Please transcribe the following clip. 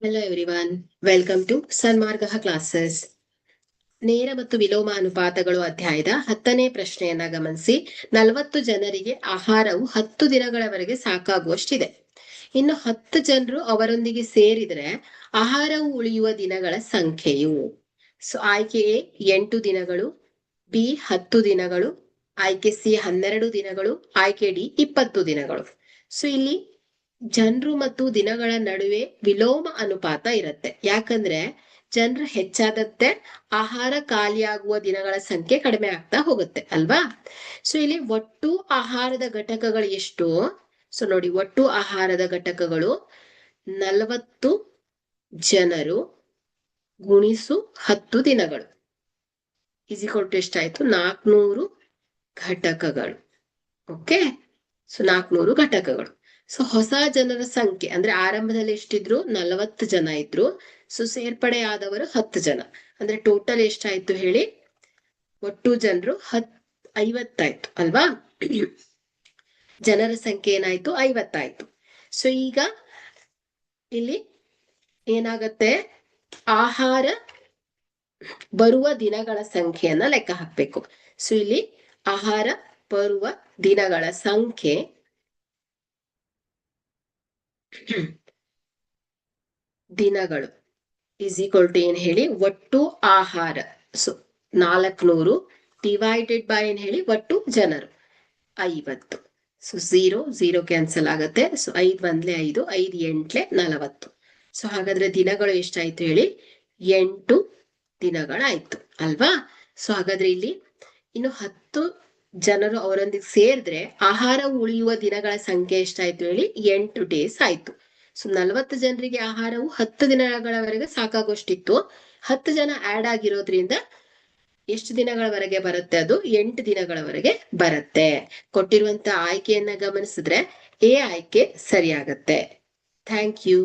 Hello everyone, welcome to Sanmarga classes. ನೇರ ಮತ್ತು ವಿಲೋಮ ಅನುಪಾತಗಳು ಅಧ್ಯಾಯದ 10ನೇ ಪ್ರಶ್ನೆಯನ್ನ ಗಮನಿಸಿ. 40 ಜನರಿಗೆ ಆಹಾರವು 10 ದಿನಗಳವರೆಗೆ ಸಾಕಾಗುವಷ್ಟಿದೆ. ಇನ್ನು 10 ಜನರು ಅವರೊಂದಿಗೆ ಸೇರಿದರೆ ಆಹಾರವು ಉಳಿಯುವ ದಿನಗಳ ಸಂಖ್ಯೆಯು. ಆಯ್ಕೆ ಎ 8 ದಿನಗಳು, ಬಿ 10 ದಿನಗಳು, ಆಯ್ಕೆ ಸಿ 12 ದಿನಗಳು, ಆಯ್ಕೆ ಡಿ 20 ದಿನಗಳು. ಇಲ್ಲಿ ಜನರು ಮತ್ತು ದಿನಗಳ ನಡುವೆ ವಿಲೋಮ ಅನುಪಾತ ಇರುತ್ತೆ. ಯಾಕಂದ್ರೆ ಜನರು ಹೆಚ್ಚಾದಂತೆ ಆಹಾರ ಖಾಲಿಯಾಗುವ ದಿನಗಳ ಸಂಖ್ಯೆ ಕಡಿಮೆ ಆಗ್ತಾ ಹೋಗುತ್ತೆ ಅಲ್ವಾ. ಇಲ್ಲಿ ಒಟ್ಟು ಆಹಾರದ ಘಟಕಗಳು ಎಷ್ಟು? ನೋಡಿ, ಒಟ್ಟು ಆಹಾರದ ಘಟಕಗಳು 40 ಜನರು ಗುಣಿಸು 10 ದಿನಗಳು ಈಸಿಕೊಟ್ಟು ಎಷ್ಟಾಯ್ತು? 400 ಘಟಕಗಳು. ಓಕೆ, 400 ಘಟಕಗಳು. ಹೊಸ ಜನರ ಸಂಖ್ಯೆ ಅಂದ್ರೆ ಆರಂಭದಲ್ಲಿ ಎಷ್ಟಿದ್ರು? 40 ಜನ ಇದ್ರು. ಸೇರ್ಪಡೆ ಆದವರು 10 ಜನ. ಅಂದ್ರೆ ಟೋಟಲ್ ಎಷ್ಟಾಯ್ತು ಹೇಳಿ? ಒಟ್ಟು ಜನರು 50 ಆಯ್ತು ಅಲ್ವಾ. ಜನರ ಸಂಖ್ಯೆ ಏನಾಯ್ತು? 50 ಆಯ್ತು. ಈಗ ಇಲ್ಲಿ ಏನಾಗತ್ತೆ? ಆಹಾರ ಬರುವ ದಿನಗಳ ಸಂಖ್ಯೆಯನ್ನ ಲೆಕ್ಕ ಹಾಕ್ಬೇಕು. ಇಲ್ಲಿ ಆಹಾರ ಬರುವ ದಿನಗಳ ಸಂಖ್ಯೆ ದಿನಗಳು ಈಕ್ವಲ್ ಏನ್ ಹೇಳಿ? ಒಟ್ಟು ಆಹಾರ. 400 ಡಿವೈಡೆಡ್ ಬೈ ಏನ್ ಹೇಳಿ? ಒಟ್ಟು ಜನರು 50. 0 ಕ್ಯಾನ್ಸಲ್ ಆಗತ್ತೆ. 5 1 5, 5 8 40. ಹಾಗಾದ್ರೆ ದಿನಗಳು ಎಷ್ಟಾಯ್ತು ಹೇಳಿ? 8 ದಿನಗಳಾಯ್ತು ಅಲ್ವಾ. ಹಾಗಾದ್ರೆ ಇಲ್ಲಿ ಇನ್ನು 10 ಜನರು ಅವರೊಂದಿಗೆ ಸೇರಿದ್ರೆ ಆಹಾರ ಉಳಿಯುವ ದಿನಗಳ ಸಂಖ್ಯೆ ಎಷ್ಟಾಯ್ತು ಹೇಳಿ? 8 ಡೇಸ್ ಆಯ್ತು. 40 ಜನರಿಗೆ ಆಹಾರವು 10 ದಿನಗಳವರೆಗೆ ಸಾಕಾಗೋಷ್ಟಿತ್ತು. 10 ಜನ ಆಡ್ ಆಗಿರೋದ್ರಿಂದ ಎಷ್ಟು ದಿನಗಳವರೆಗೆ ಬರುತ್ತೆ? ಅದು 8 ದಿನಗಳವರೆಗೆ ಬರುತ್ತೆ. ಕೊಟ್ಟಿರುವಂತ ಆಯ್ಕೆಯನ್ನ ಗಮನಿಸಿದ್ರೆ ಎ ಆಯ್ಕೆ ಸರಿಯಾಗತ್ತೆ. Thank you.